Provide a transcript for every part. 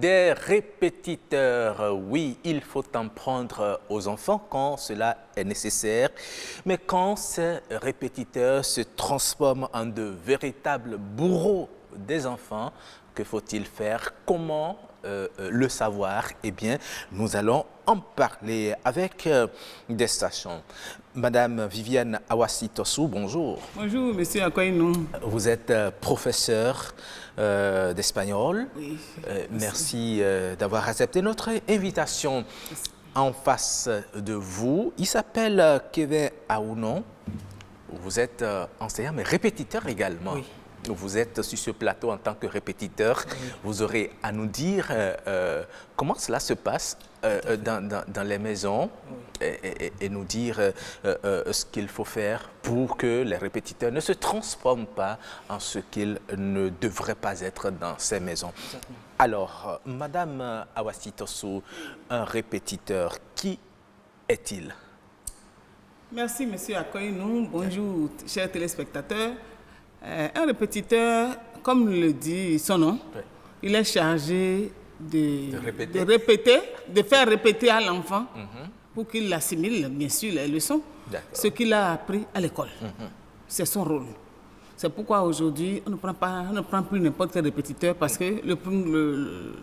Des répétiteurs, oui, il faut en prendre aux enfants quand cela est nécessaire, mais quand ces répétiteurs se transforment en de véritables bourreaux des enfants, que faut-il faire? Comment le savoir? Eh bien, nous allons en parler avec des sachants. Madame Viviane Awassi-Tossou, bonjour. Bonjour, monsieur Akoinou. Vous êtes professeur d'espagnol. Oui. Merci d'avoir accepté notre invitation. En face de vous, il s'appelle Kevin Aounon. Vous êtes enseignant, mais répétiteur également. Oui. Vous êtes sur ce plateau en tant que répétiteur. Oui. Vous aurez à nous dire comment cela se passe dans les maisons, oui, et nous dire ce qu'il faut faire pour que les répétiteurs ne se transforment pas en ce qu'ils ne devraient pas être dans ces maisons. Exactement. Alors, Madame Awassi-Tossou, un répétiteur, qui est-il? Merci, monsieur Akoinou. Bonjour, chers téléspectateurs. Un répétiteur, comme le dit son nom, oui, il est chargé de répéter, de faire répéter à l'enfant pour qu'il assimile, bien sûr, les leçons, ce qu'il a appris à l'école. C'est son rôle. C'est pourquoi aujourd'hui, on ne prend plus n'importe quel répétiteur parce que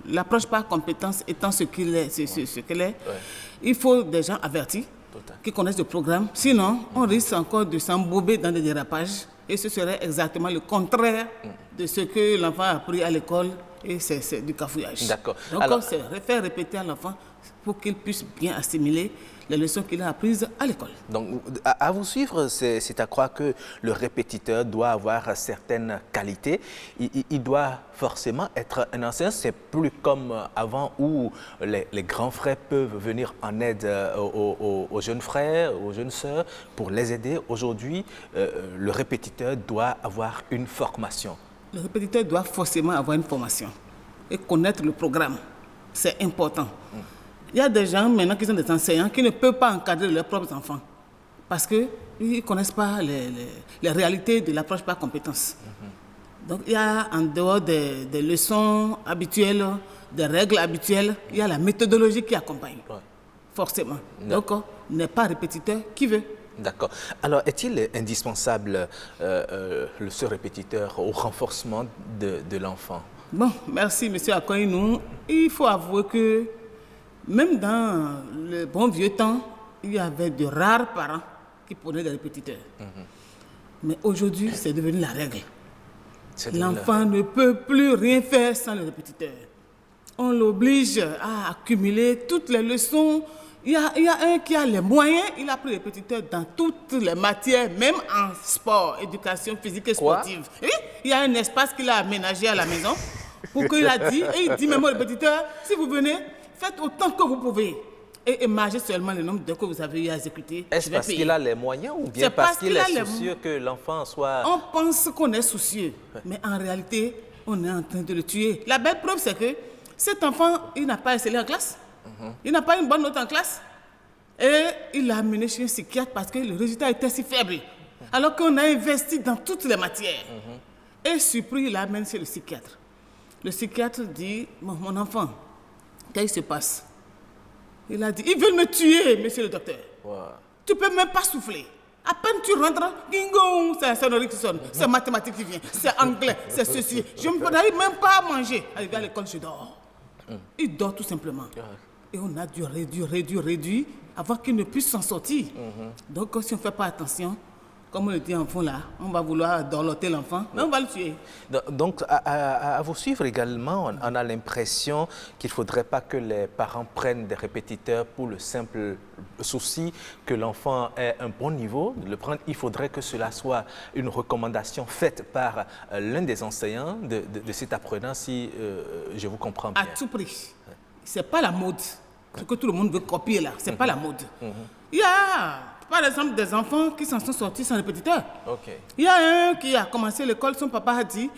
l'approche par compétence étant ce qu'elle est, il faut des gens avertis qui connaissent le programme. Sinon, on risque encore de s'embourber dans des dérapages. Et ce serait exactement le contraire de ce que l'enfant a appris à l'école, et c'est du cafouillage. D'accord. Donc, c'est faire répéter à l'enfant pour qu'il puisse bien assimiler les leçons qu'il a apprises à l'école. Donc, à vous suivre, c'est à croire que le répétiteur doit avoir certaines qualités. Il doit forcément être un enseignant. C'est plus comme avant où les grands frères peuvent venir en aide aux jeunes frères, aux jeunes sœurs pour les aider. Aujourd'hui, le répétiteur doit avoir une formation. Le répétiteur doit forcément avoir une formation et connaître le programme. C'est important. Il y a des gens maintenant qui sont des enseignants qui ne peuvent pas encadrer leurs propres enfants parce qu'ils ne connaissent pas les réalités de l'approche par compétence. Donc il y a en dehors des leçons habituelles, des règles habituelles, il y a la méthodologie qui accompagne, forcément. Donc n'est pas répétiteur qui veut. D'accord. Alors, est-il indispensable, ce répétiteur, au renforcement de l'enfant? Bon, merci, M. Akoinou. Il faut avouer que même dans le bon vieux temps, il y avait de rares parents qui prenaient des répétiteurs. Mais aujourd'hui, c'est devenu la règle. L'enfant ne peut plus rien faire sans le répétiteur. On l'oblige à accumuler toutes les leçons. Il y a un qui a les moyens, il a pris le répétiteur dans toutes les matières, même en sport, éducation physique et sportive. Oui, il y a un espace qu'il a aménagé à la maison pour qu'il a dit, et il dit même au répétiteur, si vous venez, faites autant que vous pouvez. Et margez seulement le nombre d'heures que vous avez eu à exécuter. Est-ce parce qu'il a les moyens ou bien parce qu'il est soucieux que l'enfant soit... On pense qu'on est soucieux, mais en réalité, on est en train de le tuer. La belle preuve, c'est que cet enfant, il n'a pas excellé en classe. Il n'a pas une bonne note en classe. Et il l'a amené chez un psychiatre parce que le résultat était si faible. Alors qu'on a investi dans toutes les matières. Et surpris, il l'amène chez le psychiatre. Le psychiatre dit, mon enfant, qu'est-ce qui se passe? Il a dit, ils veulent me tuer, monsieur le docteur. Tu ne peux même pas souffler. À peine tu rentres, ding-gong, c'est un sonnerie qui sonne. C'est mathématique qui vient, c'est anglais, c'est ceci. Je ne n'arrive même pas à manger. Arrivé à l'école, je dors. Il dort tout simplement. Et on a dû réduire avant qu'il ne puisse s'en sortir. Donc, si on ne fait pas attention, comme on le dit en fond là, on va vouloir dorloter l'enfant, mais on va le tuer. Donc, à vous suivre également, on a l'impression qu'il ne faudrait pas que les parents prennent des répétiteurs pour le simple souci que l'enfant ait un bon niveau. Il faudrait que cela soit une recommandation faite par l'un des enseignants de cet apprenant, si je vous comprends bien. À tout prix. Ce n'est pas la mode. Ce que tout le monde veut copier là, ce n'est pas la mode. Il y a, par exemple, des enfants qui s'en sont sortis sans répétiteur. Il y a un qui a commencé l'école, son papa a dit,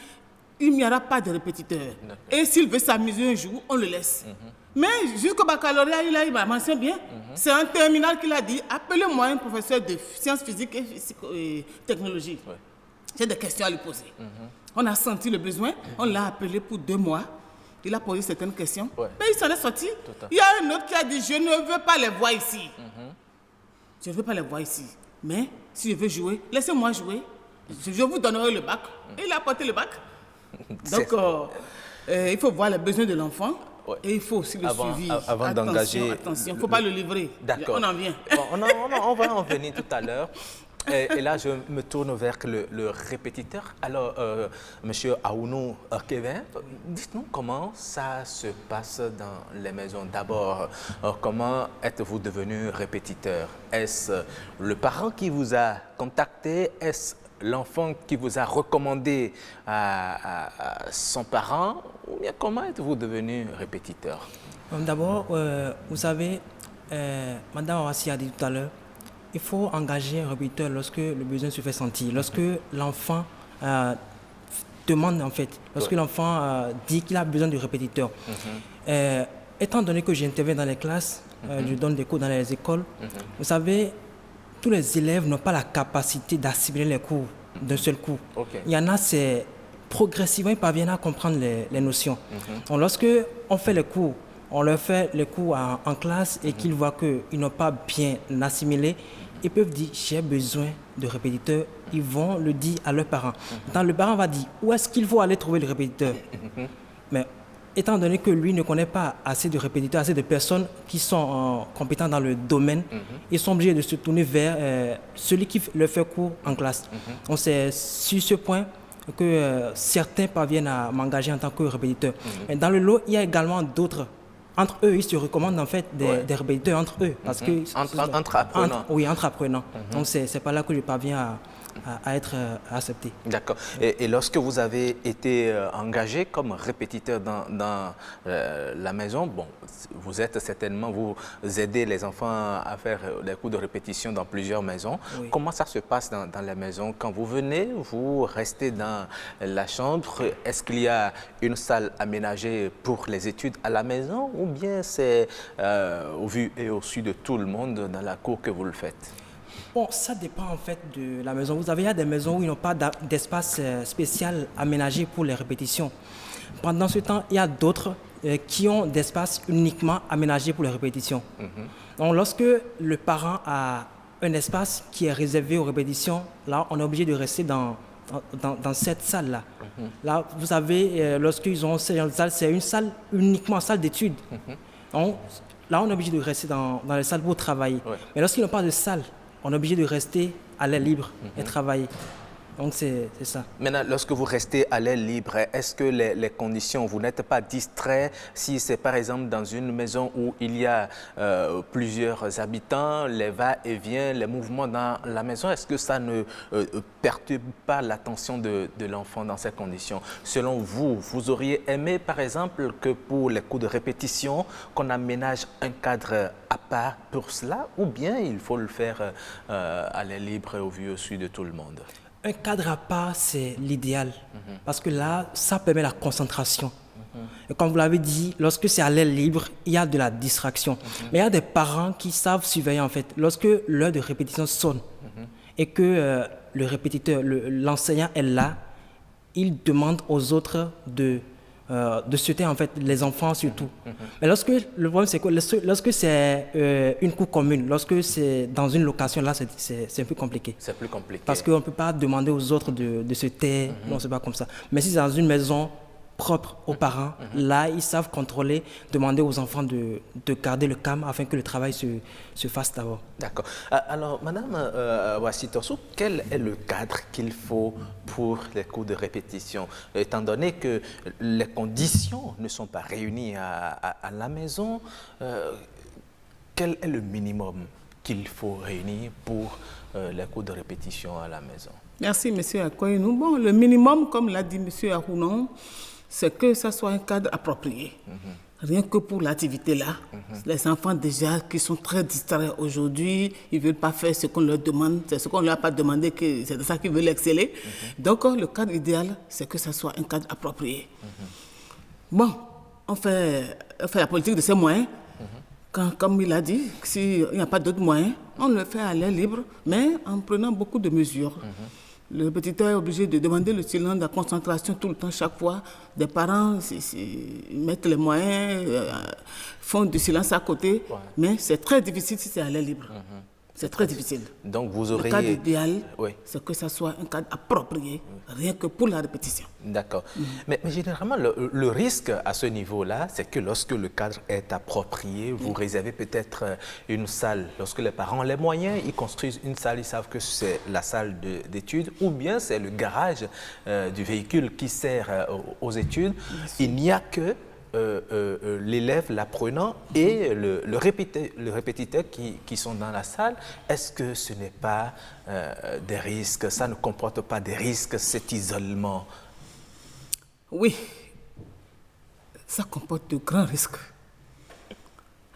il n'y aura pas de répétiteur. Et s'il veut s'amuser un jour, on le laisse. Mais jusqu'au baccalauréat, il m'a mentionné bien. C'est en terminale qu'il a dit, appelez-moi un professeur de sciences physiques et technologie. J'ai des questions à lui poser. On a senti le besoin, on l'a appelé pour 2 mois. il a posé certaines questions, Ouais. mais il s'en est sorti. Tout à fait. Il y a un autre qui a dit, je ne veux pas les voir ici. Je ne veux pas les voir ici. Mais si je veux jouer, laissez-moi jouer. Je vous donnerai le bac. Et il a apporté le bac. Donc, il faut voir les besoins de l'enfant. Ouais. Et il faut aussi le suivi. Avant d'engager... Attention, il ne faut pas le livrer. D'accord. On en vient. Bon, on va en venir tout à l'heure. Et là, je me tourne vers le répétiteur. Alors, Monsieur Aounou Kevin, dites-nous comment ça se passe dans les maisons. D'abord, comment êtes-vous devenu répétiteur? Est-ce le parent qui vous a contacté? Est-ce l'enfant qui vous a recommandé à son parent? Ou bien comment êtes-vous devenu répétiteur? D'abord, vous savez, Madame Awassi a dit tout à l'heure, il faut engager un répétiteur lorsque le besoin se fait sentir, lorsque l'enfant demande en fait, lorsque l'enfant dit qu'il a besoin de répétiteur. Étant donné que j'interviens dans les classes, je donne des cours dans les écoles, vous savez, tous les élèves n'ont pas la capacité d'assimiler les cours d'un seul coup. Okay. Il y en a, c'est progressivement, ils parviennent à comprendre les notions. Donc, lorsque on fait les cours, on leur fait les cours en classe et qu'ils voient qu'ils n'ont pas bien assimilé, ils peuvent dire j'ai besoin de répétiteur. Ils vont le dire à leurs parents. Maintenant, le parent va dire où est-ce qu'il faut aller trouver le répétiteur. Mais étant donné que lui ne connaît pas assez de répétiteurs, assez de personnes qui sont compétentes dans le domaine, ils sont obligés de se tourner vers celui qui leur fait cours en classe. Donc c'est sur ce point que certains parviennent à m'engager en tant que répétiteur. Mais dans le lot, il y a également d'autres. Entre eux, ils se recommandent en fait des répétiteurs entre eux. Parce que, Entre apprenants. oui, entre apprenants. Donc c'est pas là que je parviens à être accepté. D'accord. Et lorsque vous avez été engagé comme répétiteur dans la maison, bon, vous êtes certainement, vous aidez les enfants à faire des cours de répétition dans plusieurs maisons. Oui. Comment ça se passe dans les maisons? Quand vous venez, vous restez dans la chambre. Est-ce qu'il y a une salle aménagée pour les études à la maison ou bien c'est au vu et au su de tout le monde dans la cour que vous le faites? Bon, ça dépend en fait de la maison. Vous avez, il y a des maisons où ils n'ont pas d'espace spécial aménagé pour les répétitions. Pendant ce temps, il y a d'autres qui ont d'espace uniquement aménagé pour les répétitions. Donc, lorsque le parent a un espace qui est réservé aux répétitions, là, on est obligé de rester dans cette salle-là. Là, vous savez, lorsqu'ils ont cette salle, c'est une salle uniquement salle d'études. Donc, là, on est obligé de rester dans les salles pour travailler. Ouais. Mais lorsqu'ils n'ont pas de salle, on est obligé de rester à l'air libre et travailler. Donc, c'est ça. Maintenant, lorsque vous restez à l'air libre, est-ce que les conditions, vous n'êtes pas distrait si c'est par exemple dans une maison où il y a plusieurs habitants, les va-et-vient, les mouvements dans la maison, est-ce que ça ne perturbe pas l'attention de l'enfant dans ces conditions? Selon vous, vous auriez aimé par exemple que pour les cours de répétition, qu'on aménage un cadre à part pour cela ou bien il faut le faire à l'air libre et au vu et au su de tout le monde? Un cadre à part, c'est l'idéal. Parce que là, ça permet la concentration. Et comme vous l'avez dit, lorsque c'est à l'air libre, il y a de la distraction. Mais il y a des parents qui savent surveiller en fait. Lorsque l'heure de répétition sonne et que le répétiteur, l'enseignant est là, il demande aux autres de souhaiter en fait les enfants surtout. Mais le problème c'est que lorsque c'est une cour commune, lorsque c'est dans une location, là c'est un peu compliqué. C'est plus compliqué. Parce qu'on ne peut pas demander aux autres de se taire, non, c'est pas comme ça. Mais si c'est dans une maison propre aux parents, là ils savent contrôler, demander aux enfants de garder le calme afin que le travail se fasse d'abord. D'accord. Alors, Madame Awassi Torsou, quel est le cadre qu'il faut pour les cours de répétition? Étant donné que les conditions ne sont pas réunies à la maison, quel est le minimum qu'il faut réunir pour les cours de répétition à la maison? Merci, M. Akoyenou. Bon, le minimum, comme l'a dit M. Arounon, c'est que ça soit un cadre approprié. Rien que pour l'activité-là. Les enfants déjà qui sont très distraits aujourd'hui, ils ne veulent pas faire ce qu'on leur demande, c'est ce qu'on ne leur a pas demandé, que c'est de ça qu'ils veulent exceller. Donc le cadre idéal, c'est que ça soit un cadre approprié. Bon, on fait la politique de ses moyens. Comme il a dit, s'il n'y a pas d'autres moyens, on le fait à l'air libre, mais en prenant beaucoup de mesures. Le répétiteur est obligé de demander le silence, la concentration tout le temps, chaque fois. Des parents mettent les moyens, font du silence à côté. Ouais. Mais c'est très difficile si c'est à l'air libre. C'est très difficile. Donc vous aurez... Le cadre idéal, oui, c'est que ça soit un cadre approprié, rien que pour la répétition. D'accord. Mais généralement, le risque à ce niveau-là, c'est que lorsque le cadre est approprié, vous réservez peut-être une salle. Lorsque les parents ont les moyens, ils construisent une salle, ils savent que c'est la salle d'études, ou bien c'est le garage du véhicule qui sert aux études. Il n'y a que l'élève, l'apprenant et le répétiteur qui sont dans la salle. Est-ce que ce n'est pas des risques, ça ne comporte pas des risques, cet isolement? Oui, ça comporte de grands risques.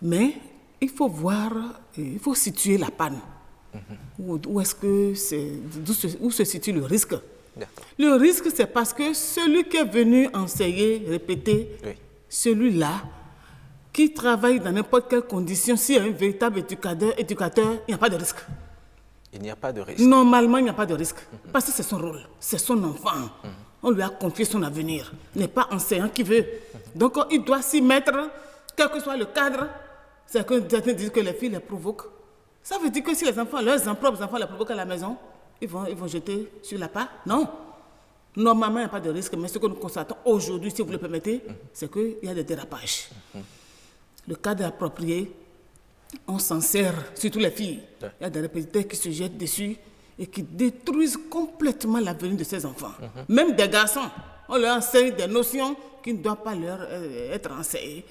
Mais il faut voir, il faut situer la panne. Où est-ce que où se situe le risque? Le risque, c'est parce que celui qui est venu enseigner, répéter, oui, celui-là, qui travaille dans n'importe quelle condition, s'il y a un véritable éducateur, il n'y a pas de risque. Il n'y a pas de risque. Normalement, il n'y a pas de risque. Parce que c'est son rôle, c'est son enfant. On lui a confié son avenir. Il n'est pas enseignant qui veut. Donc, il doit s'y mettre, quel que soit le cadre. C'est que certains disent que les filles les provoquent. Ça veut dire que si les enfants, leurs propres enfants les provoquent à la maison, ils vont jeter sur la part? Non. Normalement, il n'y a pas de risque, mais ce que nous constatons aujourd'hui, si vous le permettez, c'est qu'il y a des dérapages. Le cadre est approprié, on s'en sert, surtout les filles. Il y a des répétiteurs qui se jettent dessus et qui détruisent complètement l'avenir de ces enfants. Même des garçons, on leur enseigne des notions qui ne doivent pas leur être enseignées.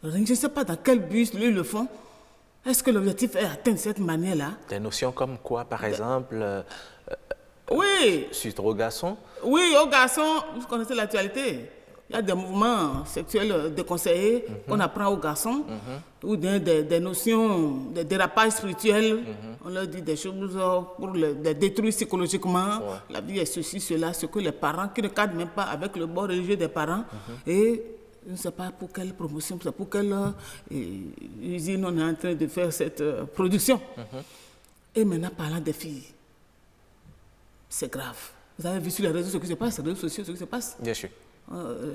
Je ne sais pas dans quel but ils le font. Est-ce que l'objectif est atteint de cette manière-là? Des notions comme quoi, par exemple oui. Suite aux garçons? Oui, aux garçons, vous connaissez l'actualité. Il y a des mouvements sexuels déconseillés qu'on apprend aux garçons, ou des notions, des dérapages spirituels. On leur dit des choses pour les détruire psychologiquement. Ouais. La vie est ceci, cela, ce que les parents, qui ne cadrent même pas avec le bord religieux des parents. Et je ne sais pas pour quelle promotion, pour quelle usine on est en train de faire cette production. Et maintenant, parlant des filles, c'est grave. Vous avez vu sur les réseaux ce qui se passe, les réseaux sociaux, ce qui se passe? Bien sûr.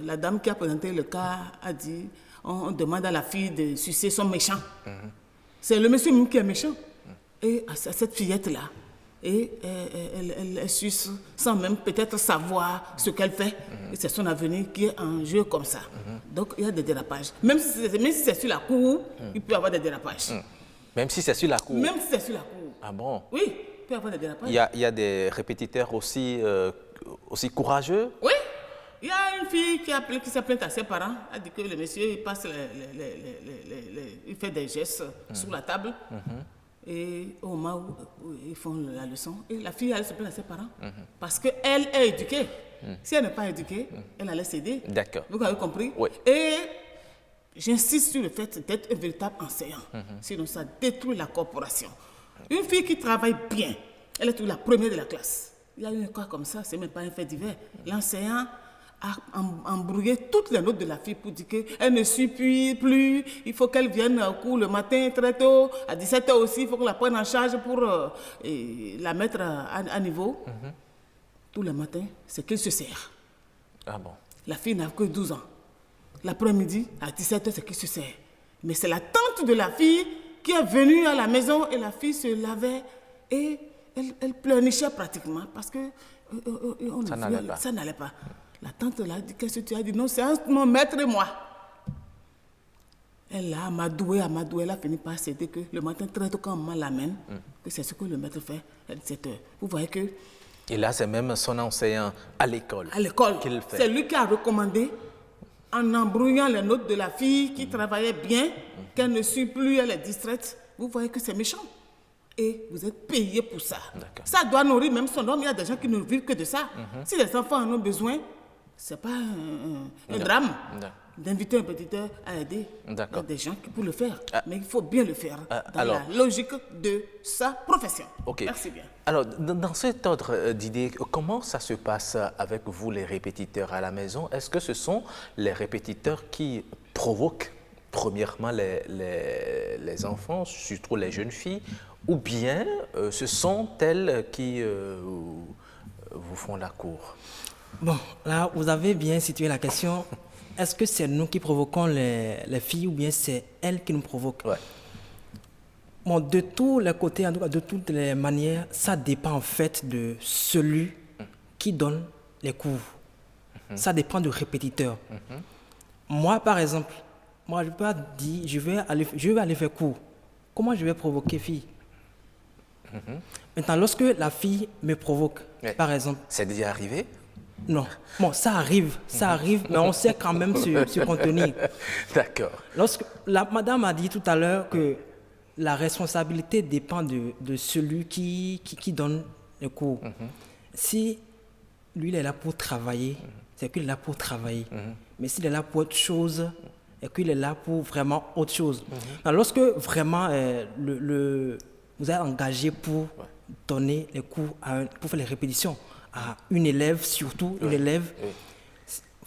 La dame qui a présenté le cas a dit, on demande à la fille de sucer son méchant. C'est le monsieur même qui est méchant. Et à cette fillette-là, et elle suce sans même peut-être savoir ce qu'elle fait. Et c'est son avenir qui est en jeu comme ça. Donc il y a des dérapages. Même si c'est sur la cour, il peut y avoir des dérapages. Même si c'est sur la cour? Même si c'est sur la cour. Ah bon? Oui, il peut y avoir des dérapages. Il y a des répétiteurs aussi courageux? Oui. Il y a une fille qui s'est plainte à ses parents, a dit que le monsieur il passe il fait des gestes sur la table. Et au moment où ils font la leçon, et la fille elle se plaint à ses parents parce qu'elle est éduquée. Si elle n'est pas éduquée, elle allait céder. D'accord. Vous avez compris? Oui. Et j'insiste sur le fait d'être un véritable enseignant. Sinon ça détruit la corporation. Une fille qui travaille bien, elle est la première de la classe. Il y a une cas comme ça, c'est même pas un fait divers. L'enseignant a embrouillé toutes les notes de la fille pour dire qu'elle ne suit plus, il faut qu'elle vienne au cours le matin très tôt, à 17h aussi, il faut qu'on la prenne en charge pour la mettre à niveau. Tous les matins, c'est qu'elle se sert. Ah bon? La fille n'a que 12 ans. L'après-midi, à 17h, c'est qu'elle se sert. Mais c'est la tante de la fille qui est venue à la maison et la fille se lavait et elle pleurnichait pratiquement parce que ça n'allait pas. La tante l'a dit, qu'est-ce que tu as dit? Non, c'est mon maître et moi. Elle a amadoué, elle a fini par céder que le matin très tôt quand maman l'amène, que c'est ce que le maître fait à 17h. Vous voyez que... Et là, c'est même son enseignant à l'école. À l'école. Qu'il fait. C'est lui qui a recommandé, en embrouillant les notes de la fille qui travaillait bien, qu'elle ne suit plus, elle est distraite. Vous voyez que c'est méchant. Et vous êtes payé pour ça. Ça doit nourrir même son homme. Il y a des gens qui ne vivent que de ça. Si les enfants en ont besoin, ce n'est pas un drame d'inviter un pétiteur à aider. Il y a des gens qui peuvent le faire. Mais il faut bien le faire dans la logique de sa profession. Merci bien. Alors, dans cet ordre d'idées, comment ça se passe avec vous, les répétiteurs à la maison? Est-ce que ce sont les répétiteurs qui provoquent premièrement les enfants, surtout les jeunes filles, ou bien ce sont elles qui vous font la cour? Bon, là, vous avez bien situé la question. Est-ce que c'est nous qui provoquons les filles ou bien c'est elles qui nous provoquent? Ouais. Bon, de tous les côtés, en tout cas, de toutes les manières, ça dépend en fait de celui qui donne les cours. Ça dépend du répétiteur. Moi, par exemple, moi, je peux pas dire, je vais aller faire cours. Comment je vais provoquer fille? Maintenant, lorsque la fille me provoque, Ouais. par exemple, C'est déjà arrivé? non. Bon, ça arrive, mais on sait quand même se contenir. D'accord. Lorsque la madame a dit tout à l'heure que la responsabilité dépend de celui qui donne le cours. Si lui, il est là pour travailler, c'est qu'il est là pour travailler. Mais s'il est là pour autre chose, et qu'il est là pour vraiment autre chose. Alors, lorsque vraiment vous êtes engagé pour donner les cours, pour faire les répétitions à une élève, surtout une élève,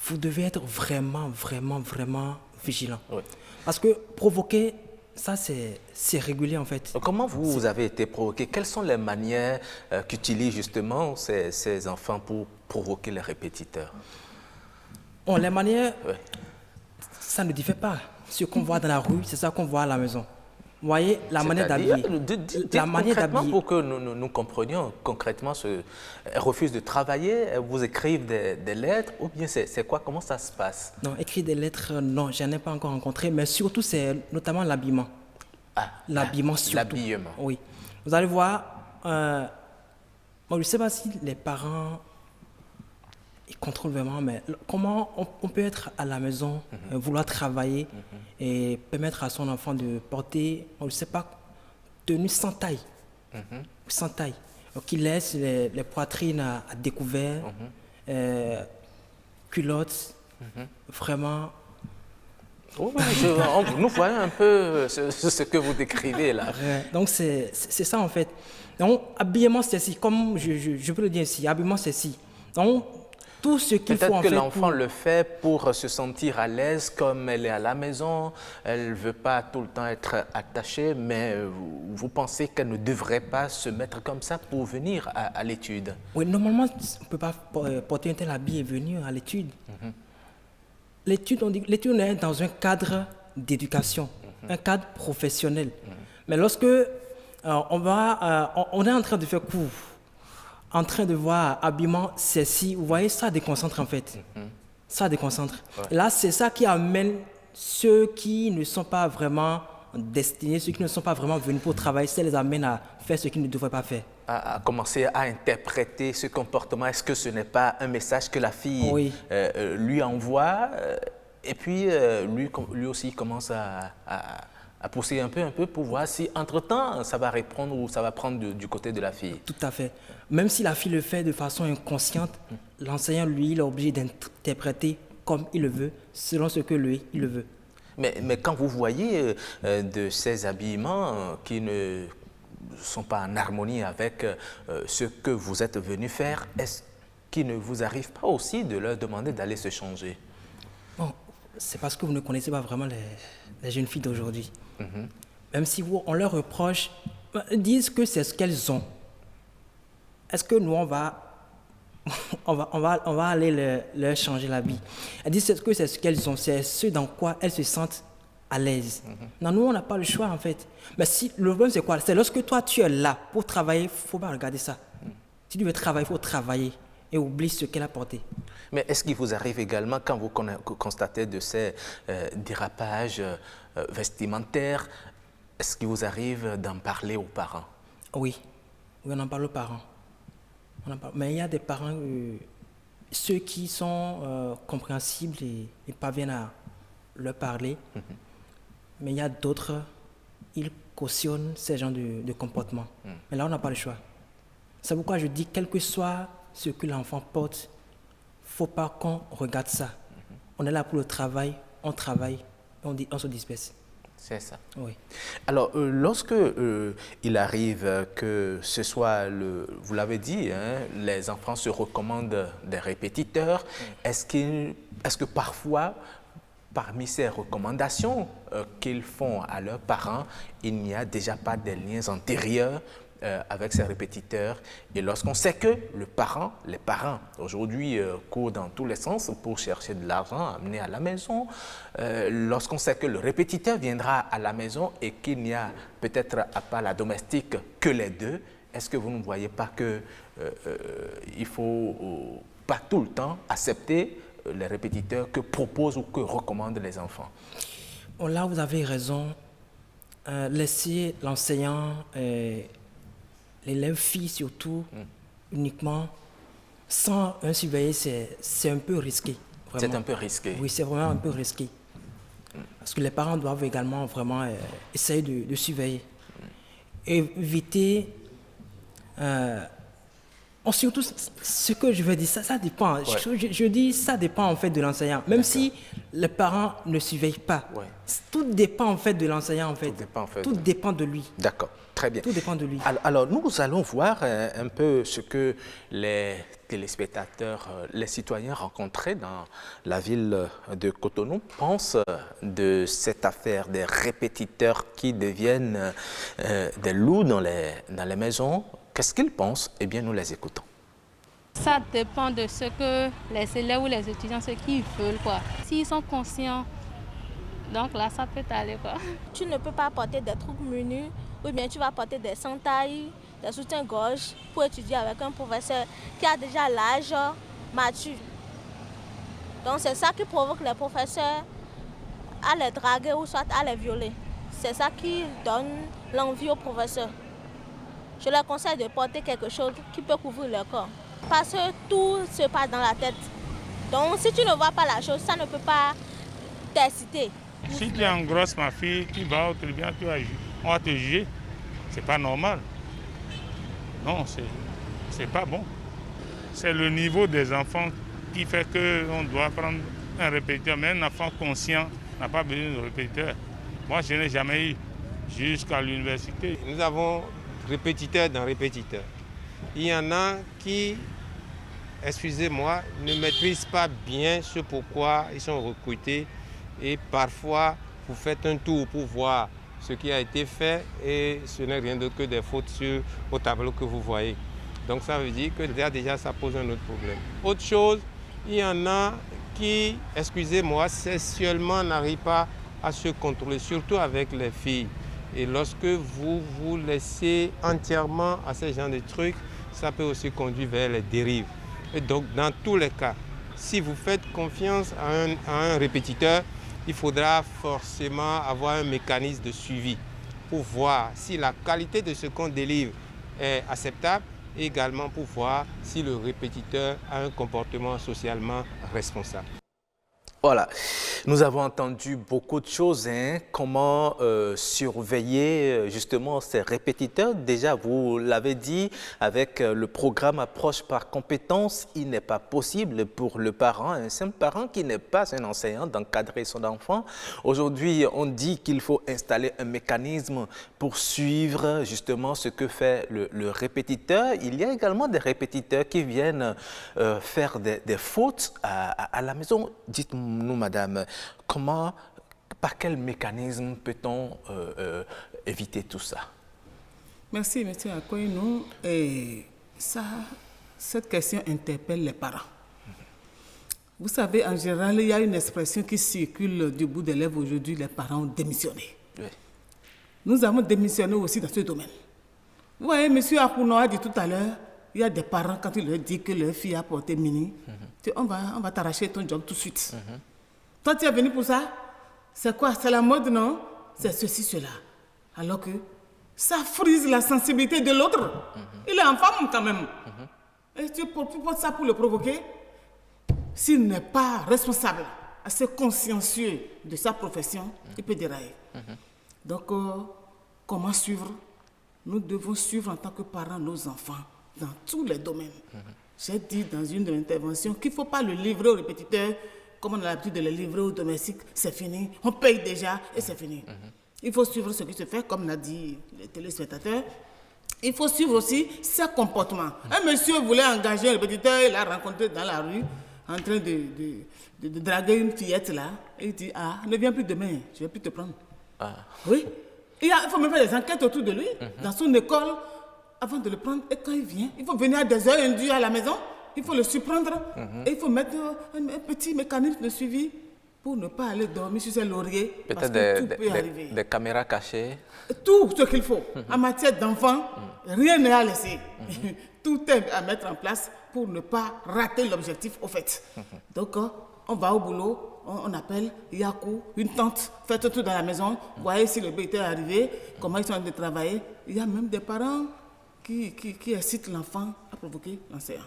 vous devez être vraiment, vraiment, vraiment vigilant. Oui. Parce que provoquer, ça c'est régulier en fait. Comment vous avez été provoqué? Quelles sont les manières qu'utilisent justement ces enfants pour provoquer les répétiteurs? Bon, les manières, Ouais. ça ne diffère pas. Ce qu'on voit dans la rue, c'est ça qu'on voit à la maison. Vous voyez, la manière C'est-à-dire, d'habiller. dites La manière concrètement d'habiller. pour que nous comprenions concrètement, elles refusent de travailler, elles vous écrivent des lettres, ou bien c'est quoi? Comment ça se passe? Non, écrire des lettres, non, je n'en ai pas encore rencontré, mais surtout, c'est notamment l'habillement. L'habillement surtout. L'habillement. Oui. Vous allez voir, moi, je ne sais pas si les parents ils contrôlent vraiment, mais comment on peut être à la maison, vouloir travailler et permettre à son enfant de porter, je ne sais pas, tenue sans taille. Sans taille. Donc, il laisse les poitrines à découvert, culottes, vraiment. Oh, nous voyons un peu ce que vous décrivez là. Donc, c'est ça en fait. Donc, habillement, c'est si, comme je peux le dire ici, habillement, c'est si. Donc, tout ce qu'il faut en Peut-être que fait. l'enfant le fait pour se sentir à l'aise, comme elle est à la maison, elle ne veut pas tout le temps être attachée, mais vous pensez qu'elle ne devrait pas se mettre comme ça pour venir à l'étude? Oui, normalement, on ne peut pas porter un tel habit et venir à l'étude. L'étude, l'étude est dans un cadre d'éducation, un cadre professionnel. Mais lorsque on est en train de faire cours, en train de voir habillement, ceci, vous voyez, ça déconcentre en fait. Ça déconcentre. Ouais. Là, c'est ça qui amène ceux qui ne sont pas vraiment destinés, ceux qui ne sont pas vraiment venus pour travailler, ça les amène à faire ce qu'ils ne devraient pas faire. À commencer à interpréter ce comportement. Est-ce que ce n'est pas un message que la fille lui envoie et puis lui aussi commence à pousser un peu pour voir si entre-temps ça va répondre ou ça va prendre du côté de la fille. Tout à fait. Même si la fille le fait de façon inconsciente, l'enseignant, lui, il est obligé d'interpréter comme il le veut, selon ce que lui, il le veut. Mais quand vous voyez de ces habillements qui ne sont pas en harmonie avec ce que vous êtes venu faire, est-ce qu'il ne vous arrive pas aussi de leur demander d'aller se changer? Bon, c'est parce que vous ne connaissez pas vraiment les jeunes filles d'aujourd'hui. Même si on leur reproche, ils disent que c'est ce qu'elles ont. Est-ce que nous, on va aller leur changer l'habit? Elles disent que c'est ce qu'elles ont, c'est ce dans quoi elles se sentent à l'aise. Non, nous, on n'a pas le choix, en fait. Mais si, le problème, c'est quoi? C'est lorsque toi, tu es là pour travailler, il ne faut pas regarder ça. Si tu veux travailler, il faut travailler et oublie ce qu'elle a porté. Mais est-ce qu'il vous arrive également, quand vous constatez de ces dérapages vestimentaires, est-ce qu'il vous arrive d'en parler aux parents? Oui, on en parle aux parents. Mais il y a des parents, ceux qui sont compréhensibles et parviennent à leur parler. Mais il y a d'autres, ils cautionnent ces genres de comportements. Mais là, on n'a pas le choix. C'est pourquoi je dis, quel que soit ce que l'enfant porte, il ne faut pas qu'on regarde ça. On est là pour le travail, on travaille, et on se disperse. C'est ça. Oui. Alors, lorsque il arrive que ce soit, vous l'avez dit, hein, les enfants se recommandent des répétiteurs, est-ce que parfois, parmi ces recommandations qu'ils font à leurs parents, il n'y a déjà pas des liens antérieurs avec ses répétiteurs. Et lorsqu'on sait que les parents aujourd'hui courent dans tous les sens pour chercher de l'argent à amener à la maison, lorsqu'on sait que le répétiteur viendra à la maison et qu'il n'y a peut-être à part la domestique que les deux, est-ce que vous ne voyez pas qu'il faut pas tout le temps accepter les répétiteurs que proposent ou que recommandent les enfants? Bon, là, vous avez raison. Laisser l'enseignant, l'élève fille surtout, uniquement, sans un surveillant, c'est un peu risqué. C'est un peu risqué. Oui, c'est vraiment un peu risqué. Parce que les parents doivent également vraiment essayer de surveiller. Éviter... surtout, ce que je veux dire, ça dépend. Ouais. Je dis, ça dépend en fait de l'enseignant. Même si les parents ne surveillent pas, tout dépend en fait de l'enseignant en fait. Tout dépend de lui. D'accord, très bien. Tout dépend de lui. Alors, nous allons voir un peu ce que les téléspectateurs, les citoyens rencontrés dans la ville de Cotonou pensent de cette affaire des répétiteurs qui deviennent des loups dans les maisons. Qu'est-ce qu'ils pensent? Eh bien, nous les écoutons. Ça dépend de ce que les élèves ou les étudiants, ce qu'ils veulent, quoi. S'ils sont conscients, donc là, ça peut aller, quoi. Tu ne peux pas porter des trucs menus, ou bien tu vas porter des sentailles, des soutiens-gorge pour étudier avec un professeur qui a déjà l'âge mature. Donc c'est ça qui provoque les professeurs à les draguer ou soit à les violer. C'est ça qui donne l'envie aux professeurs. Je leur conseille de porter quelque chose qui peut couvrir leur corps. Parce que tout se passe dans la tête. Donc si tu ne vois pas la chose, ça ne peut pas t'inciter. Si tu engrosses ma fille, tu vas au tribunal, on va te juger. C'est pas normal. Non, c'est pas bon. C'est le niveau des enfants qui fait qu'on doit prendre un répétiteur. Mais un enfant conscient n'a pas besoin de répétiteur. Moi, je n'ai jamais eu jusqu'à l'université. Nous avons répétiteur dans répétiteur. Il y en a qui, excusez-moi, ne maîtrisent pas bien ce pourquoi ils sont recrutés et parfois vous faites un tour pour voir ce qui a été fait et ce n'est rien d'autre que des fautes au tableau que vous voyez. Donc ça veut dire que déjà ça pose un autre problème. Autre chose, il y en a qui, excusez-moi, sexuellement n'arrivent pas à se contrôler, surtout avec les filles. Et lorsque vous vous laissez entièrement à ce genre de trucs, ça peut aussi conduire vers les dérives. Et donc, dans tous les cas, si vous faites confiance à un répétiteur, il faudra forcément avoir un mécanisme de suivi pour voir si la qualité de ce qu'on délivre est acceptable et également pour voir si le répétiteur a un comportement socialement responsable. Voilà, nous avons entendu beaucoup de choses, comment surveiller justement ces répétiteurs. Déjà, vous l'avez dit, avec le programme Approche par compétence, il n'est pas possible pour le parent, un simple parent qui n'est pas un enseignant, d'encadrer son enfant. Aujourd'hui, on dit qu'il faut installer un mécanisme pour suivre justement ce que fait le répétiteur. Il y a également des répétiteurs qui viennent faire des fautes à la maison. Dites-moi, nous, madame, par quel mécanisme peut-on éviter tout ça? Merci, M. Akoinou. Cette question interpelle les parents. Vous savez, en général, il y a une expression qui circule du bout des lèvres aujourd'hui, les parents ont démissionné. Oui. Nous avons démissionné aussi dans ce domaine. Vous voyez, M. Akouno a dit tout à l'heure, il y a des parents, quand il leur dit que leur fille a porté mini, on va t'arracher ton job tout de suite. Toi, tu es venu pour ça? C'est quoi? C'est la mode, non? C'est ceci, cela. Alors que ça frise la sensibilité de l'autre. Il est en femme quand même. Et tu portes ça pour le provoquer? S'il n'est pas responsable, assez consciencieux de sa profession, il peut dérailler. Donc, comment suivre? Nous devons suivre en tant que parents nos enfants dans tous les domaines. J'ai dit dans une de mes interventions qu'il ne faut pas le livrer au répétiteur comme on a l'habitude de le livrer au domestique, c'est fini, on paye déjà et c'est fini. Il faut suivre ce qui se fait, comme l'a dit le téléspectateur. Il faut suivre aussi ses comportements. Un monsieur voulait engager un répétiteur, il l'a rencontré dans la rue, en train de draguer une fillette là. Et il dit, ne viens plus demain, je ne vais plus te prendre. Oui. Il faut même faire des enquêtes autour de lui. Dans son école, avant de le prendre. Et quand il vient, il faut venir à des heures indues à la maison. Il faut le surprendre. Et il faut mettre un petit mécanisme de suivi pour ne pas aller dormir sur ses lauriers. Parce que tout peut arriver. Des caméras cachées. Tout ce qu'il faut. En matière d'enfants, rien n'est à laisser. Tout est à mettre en place pour ne pas rater l'objectif au fait. Donc, on va au boulot, on appelle Yakou, une tante, faites tout dans la maison, voyez si le bébé est arrivé, comment ils sont en train de travailler. Il y a même des parents qui incitent l'enfant à provoquer l'enseignant.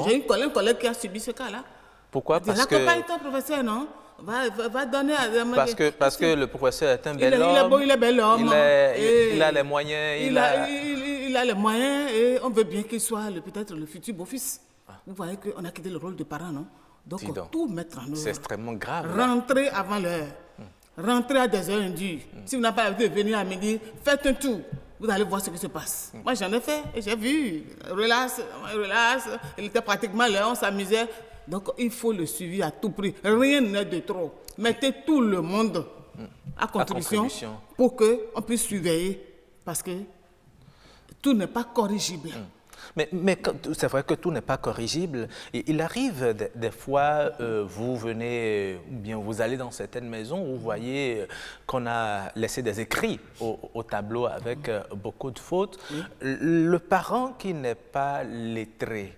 J'ai un collègue qui a subi ce cas-là. Pourquoi? Parce que... Raccompagne ton professeur, non? Va donner à... Parce que le professeur est un bel homme. Il est beau, il est bel homme. Il a les moyens. Il a les moyens et on veut bien qu'il soit peut-être le futur beau-fils. Vous voyez qu'on a quitté le rôle de parent, non? Donc, tout mettre en œuvre. C'est extrêmement grave. Rentrer avant l'heure. Rentrer à des heures indues. Si vous n'avez pas l'habitude de venir à midi, faites un tour. Vous allez voir ce qui se passe. Moi, j'en ai fait et j'ai vu. Relax. Il était pratiquement l'heure, on s'amusait. Donc, il faut le suivi à tout prix. Rien n'est de trop. Mettez tout le monde à contribution pour qu'on puisse surveiller. Parce que tout n'est pas corrigible. Mais c'est vrai que tout n'est pas corrigible. Et il arrive des fois, vous venez, ou bien vous allez dans certaines maisons où vous voyez qu'on a laissé des écrits au tableau avec beaucoup de fautes. Le parent qui n'est pas lettré,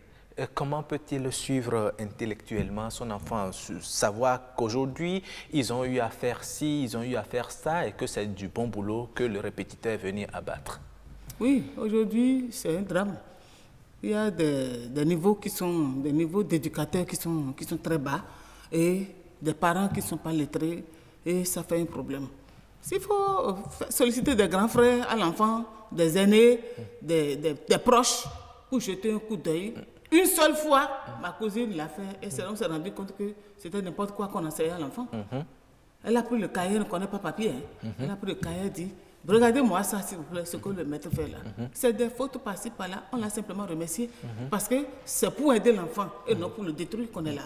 comment peut-il suivre intellectuellement son enfant, savoir qu'aujourd'hui, ils ont eu à faire ci, ils ont eu à faire ça, et que c'est du bon boulot que le répétiteur est venu abattre? Oui, aujourd'hui, c'est un drame. Il y a des niveaux des niveaux d'éducateurs qui sont très bas et des parents qui ne sont pas lettrés et ça fait un problème. S'il faut solliciter des grands frères à l'enfant, des aînés, des proches pour jeter un coup d'œil. Une seule fois, ma cousine l'a fait et on s'est rendu compte que c'était n'importe quoi qu'on enseignait à l'enfant. Elle a pris le cahier, elle ne connaît pas papier. Elle a pris le cahier et dit, regardez-moi ça, s'il vous plaît, ce que le maître fait là. C'est des fautes par-ci, par-là. On l'a simplement remercié parce que c'est pour aider l'enfant et non pour le détruire qu'on est là.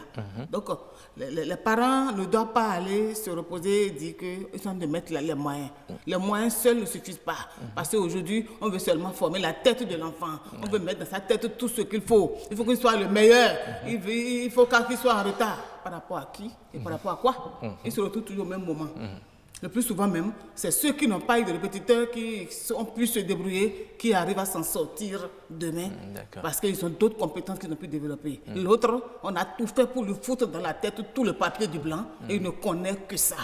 Donc, les parents ne doivent pas aller se reposer et dire qu'ils sont de mettre les moyens. Les moyens seuls ne suffisent pas. Parce qu'aujourd'hui, on veut seulement former la tête de l'enfant. On veut mettre dans sa tête tout ce qu'il faut. Il faut qu'il soit le meilleur. Il faut qu'il soit en retard. Par rapport à qui et par rapport à quoi? Il se retrouve toujours au même moment. Le plus souvent même, c'est ceux qui n'ont pas eu de répétiteurs, qui ont pu se débrouiller, qui arrivent à s'en sortir demain, parce qu'ils ont d'autres compétences qu'ils ont pu développer. L'autre, on a tout fait pour lui foutre dans la tête tout le papier du blanc, et il ne connaît que ça.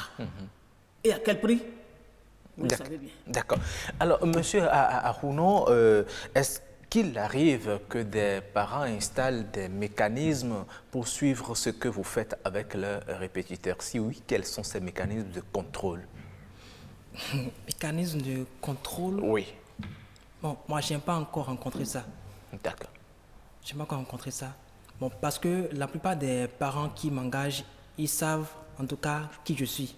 Et à quel prix? Vous le savez bien. D'accord. Alors, monsieur Arounon, est-ce qu'il arrive que des parents installent des mécanismes pour suivre ce que vous faites avec leurs répétiteurs? Si oui, quels sont ces mécanismes de contrôle? Mécanismes de contrôle? Oui. Bon, moi, je n'ai pas encore rencontré ça. D'accord. Je n'ai pas encore rencontré ça. Bon, parce que la plupart des parents qui m'engagent, ils savent en tout cas qui je suis.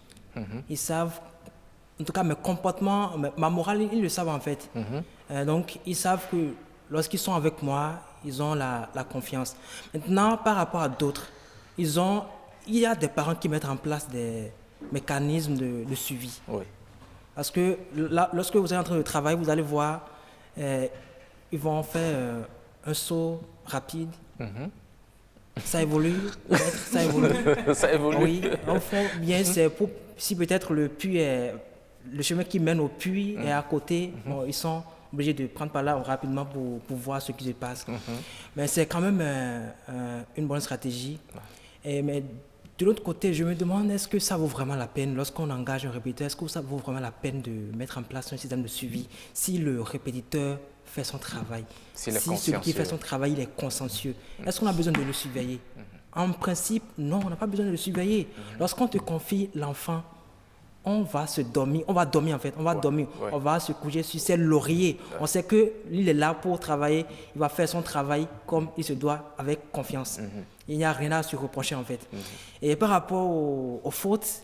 Ils savent, en tout cas, mes comportements, ma morale, ils le savent en fait. Donc, ils savent que lorsqu'ils sont avec moi, ils ont la confiance. Maintenant, par rapport à d'autres, il y a des parents qui mettent en place des mécanismes de suivi. Oui. Parce que là, lorsque vous êtes en train de travailler, vous allez voir, ils vont faire un saut rapide. Ça évolue, ça évolue. Ça évolue. Oui, au fond, bien, c'est pour, si peut-être le chemin qui mène au puits est à côté, bon, ils sont obligés de prendre par là rapidement pour voir ce qui se passe. Mais c'est quand même une bonne stratégie. Mais de l'autre côté, je me demande, est-ce que ça vaut vraiment la peine, lorsqu'on engage un répétiteur, est-ce que ça vaut vraiment la peine de mettre en place un système de suivi si le répétiteur fait son travail, si celui qui fait son travail il est consciencieux? Est-ce qu'on a besoin de le surveiller? En principe, non, on n'a pas besoin de le surveiller. Lorsqu'on te confie l'enfant, on va dormir on va se coucher sur ses lauriers. On sait qu'il est là pour travailler, il va faire son travail comme il se doit, avec confiance. Il n'y a rien à se reprocher en fait. Et par rapport aux fautes,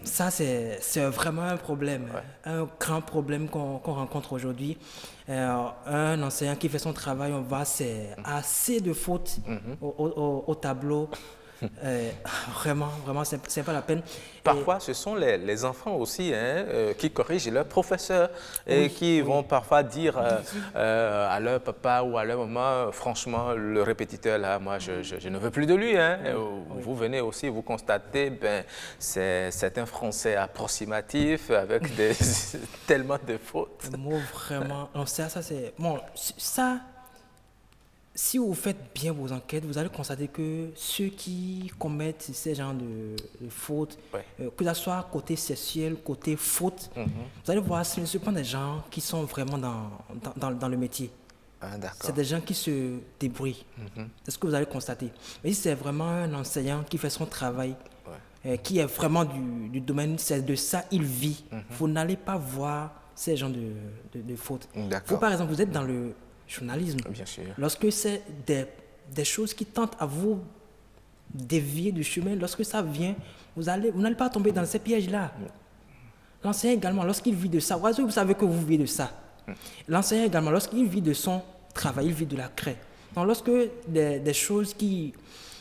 ça c'est vraiment un problème, un grand problème qu'on rencontre aujourd'hui. Un enseignant qui fait son travail, on voit, c'est assez de fautes au tableau. Vraiment, c'est pas la peine. Parfois, ce sont les enfants aussi qui corrigent leurs professeurs et qui vont parfois dire à leur papa ou à leur maman, franchement, le répétiteur là, moi, je ne veux plus de lui. Hein. Vous venez aussi, vous constatez, c'est un français approximatif avec tellement de fautes. Moi, vraiment, non, ça c'est... Bon, ça... Si vous faites bien vos enquêtes, vous allez constater que ceux qui commettent ces genres de fautes, que ce soit côté sexuel, côté faute, vous allez voir, ce ne sont pas des gens qui sont vraiment dans le métier. Ah, c'est des gens qui se débrouillent. C'est ce que vous allez constater. Mais si c'est vraiment un enseignant qui fait son travail, qui est vraiment du domaine, c'est de ça il vit, vous n'allez pas voir ces genres de fautes. Vous, par exemple, vous êtes dans le journalisme. Bien sûr. Lorsque c'est des choses qui tentent à vous dévier du chemin, lorsque ça vient, vous n'allez pas tomber dans ces pièges-là. L'enseignant également, lorsqu'il vit de ça, vous savez que vous vivez de ça. L'enseignant également, lorsqu'il vit de son travail, il vit de la craie. Donc lorsque des choses qui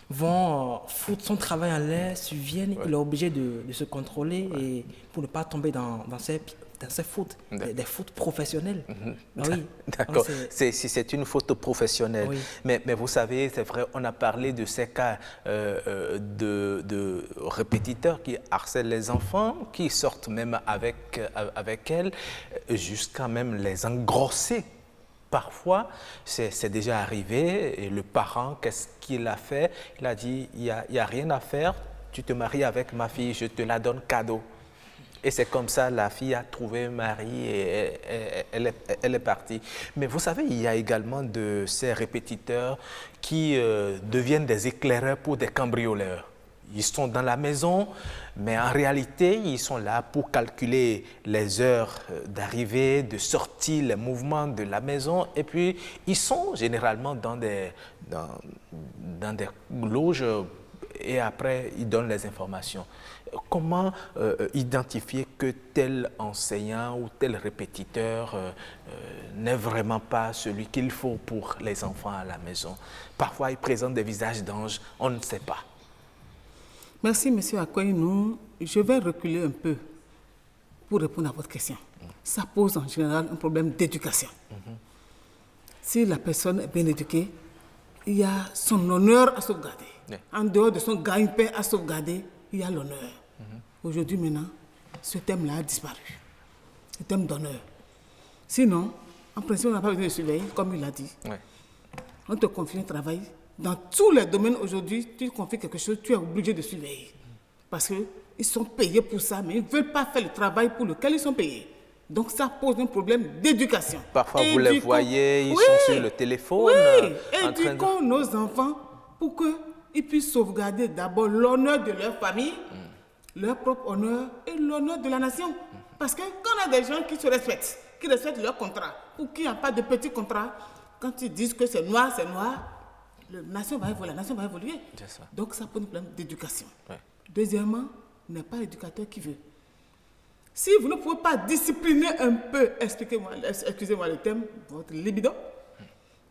vont foutre son travail en l'air surviennent, il est obligé de se contrôler et pour ne pas tomber dans ces fautes, des fautes professionnelles. Oui. D'accord, c'est une faute professionnelle. Oui. Mais vous savez, c'est vrai, on a parlé de ces cas de répétiteurs qui harcèlent les enfants, qui sortent même avec elles, jusqu'à même les engrosser. Parfois, c'est déjà arrivé et le parent, qu'est-ce qu'il a fait? Il a dit, il n'y a rien à faire, tu te maries avec ma fille, je te la donne cadeau. Et c'est comme ça, la fille a trouvé un mari et elle est partie. Mais vous savez, il y a également de ces répétiteurs qui deviennent des éclaireurs pour des cambrioleurs. Ils sont dans la maison, mais en réalité, ils sont là pour calculer les heures d'arrivée, de sortie, les mouvements de la maison. Et puis, ils sont généralement dans des loges et après, ils donnent les informations. Comment identifier que tel enseignant ou tel répétiteur n'est vraiment pas celui qu'il faut pour les enfants à la maison? Parfois, ils présentent des visages d'anges, on ne sait pas. Merci, M. Akoinou. Je vais reculer un peu pour répondre à votre question. Ça pose en général un problème d'éducation. Si la personne est bien éduquée, il y a son honneur à sauvegarder. En dehors de son gagne-pain à sauvegarder, il y a l'honneur. Aujourd'hui, maintenant, ce thème-là a disparu. Le thème d'honneur. Sinon, en principe, on n'a pas besoin de surveiller, comme il l'a dit. On te confie un travail. Dans tous les domaines aujourd'hui, tu confies quelque chose, tu es obligé de surveiller. Parce qu'ils sont payés pour ça, mais ils ne veulent pas faire le travail pour lequel ils sont payés. Donc ça pose un problème d'éducation. Parfois, vous les voyez, ils sont sur le téléphone. Éduquons nos enfants pour qu'ils puissent sauvegarder d'abord l'honneur de leur famille, leur propre honneur et l'honneur de la nation. Parce que quand on a des gens qui se respectent, qui respectent leur contrat, ou qui n'ont pas de petits contrats, quand ils disent que c'est noir, la nation va évoluer. Donc ça pose un problème d'éducation. Deuxièmement, on n'est pas l'éducateur qui veut. Si vous ne pouvez pas discipliner un peu, excusez-moi le thème, votre libido,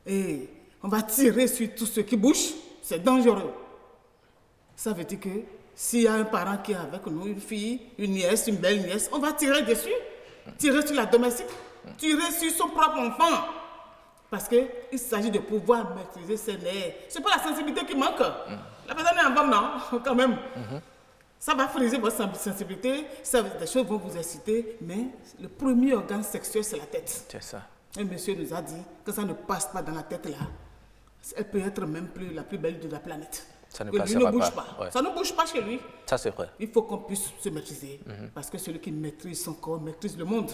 et on va tirer sur tout ce qui bouge, c'est dangereux. Ça veut dire que s'il y a un parent qui est avec nous, une fille, une nièce, une belle nièce, on va tirer dessus, tirer sur la domestique, tirer sur son propre enfant. Parce qu'il s'agit de pouvoir maîtriser ses nerfs. Ce n'est pas la sensibilité qui manque. La personne est en bas, non, quand même. Ça va friser votre sensibilité, des choses vont vous inciter, mais le premier organe sexuel, c'est la tête. C'est ça. Un monsieur nous a dit que ça ne passe pas dans la tête là. Elle peut être même la plus belle de la planète. Ça ne bouge pas. Ouais. Ça ne bouge pas chez lui. Ça, c'est vrai. Il faut qu'on puisse se maîtriser. Parce que celui qui maîtrise son corps maîtrise le monde.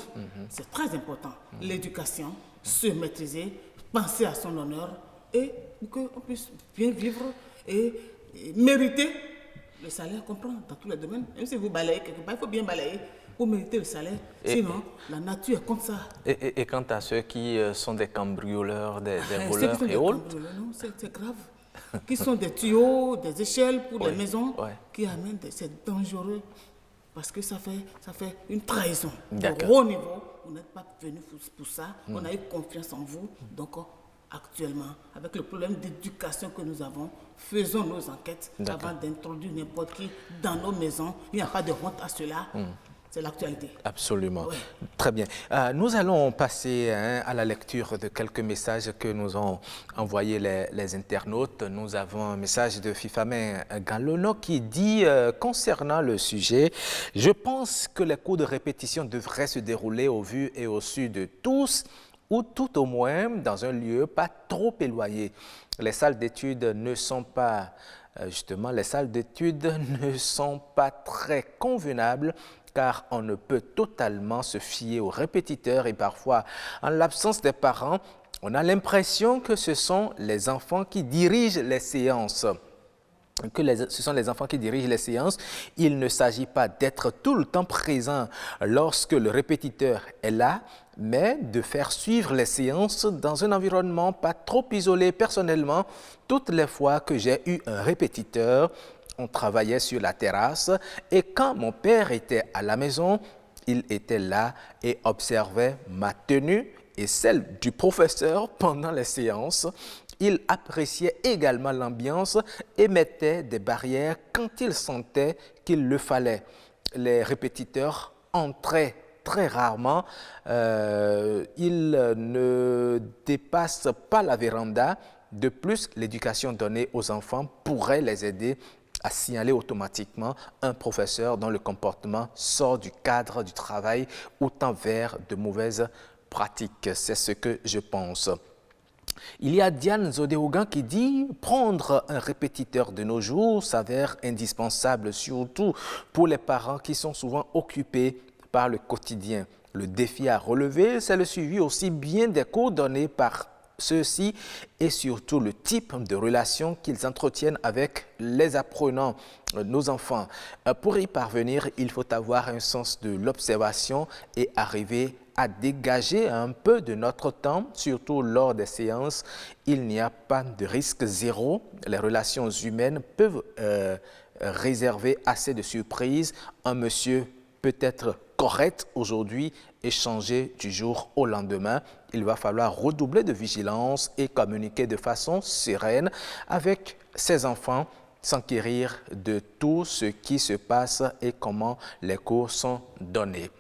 C'est très important. L'éducation, se maîtriser, penser à son honneur et qu'on puisse bien vivre et mériter le salaire qu'on prend dans tous les domaines. Même si vous balayez quelque part, il faut bien balayer pour mériter le salaire. Sinon, la nature est comme ça. Et quant à ceux qui sont des cambrioleurs, des voleurs et autres? Non, c'est grave. Qui sont des tuyaux, des échelles pour des maisons, qui amènent, c'est dangereux. Parce que ça fait une trahison. De haut niveau, vous n'êtes pas venu pour ça. On a eu confiance en vous. Donc, actuellement, avec le problème d'éducation que nous avons, faisons nos enquêtes avant d'introduire n'importe qui dans nos maisons. Il n'y a pas de honte à cela. C'est l'actualité. Absolument. Oui. Très bien. Nous allons passer à la lecture de quelques messages que nous ont envoyés les internautes. Nous avons un message de Fifamen Galono qui dit, concernant le sujet, « Je pense que les cours de répétition devraient se dérouler au vu et au su de tous, ou tout au moins dans un lieu pas trop éloigné. Les salles d'études ne sont pas, les salles d'études ne sont pas très convenables car on ne peut totalement se fier aux répétiteurs et parfois, en l'absence des parents, on a l'impression que ce sont les enfants qui dirigent les séances. Ce sont les enfants qui dirigent les séances. Il ne s'agit pas d'être tout le temps présent lorsque le répétiteur est là, mais de faire suivre les séances dans un environnement pas trop isolé. Personnellement, toutes les fois que j'ai eu un répétiteur, on travaillait sur la terrasse et quand mon père était à la maison, il était là et observait ma tenue et celle du professeur pendant les séances. Il appréciait également l'ambiance et mettait des barrières quand il sentait qu'il le fallait. Les répétiteurs entraient très rarement. Ils ne dépassent pas la véranda. De plus, l'éducation donnée aux enfants pourrait les aider à signaler automatiquement un professeur dont le comportement sort du cadre du travail ou tend vers de mauvaises pratiques. C'est ce que je pense. Il y a Diane Zodéogan qui dit « Prendre un répétiteur de nos jours s'avère indispensable, surtout pour les parents qui sont souvent occupés par le quotidien. Le défi à relever, c'est le suivi aussi bien des cours donnés par ceux-ci et surtout le type de relation qu'ils entretiennent avec les apprenants, nos enfants. Pour y parvenir, il faut avoir un sens de l'observation et arriver à dégager un peu de notre temps, surtout lors des séances. Il n'y a pas de risque zéro. Les relations humaines peuvent réserver assez de surprises. Un monsieur peut être correct aujourd'hui et changer du jour au lendemain. Il va falloir redoubler de vigilance et communiquer de façon sereine avec ses enfants, s'enquérir de tout ce qui se passe et comment les cours sont donnés.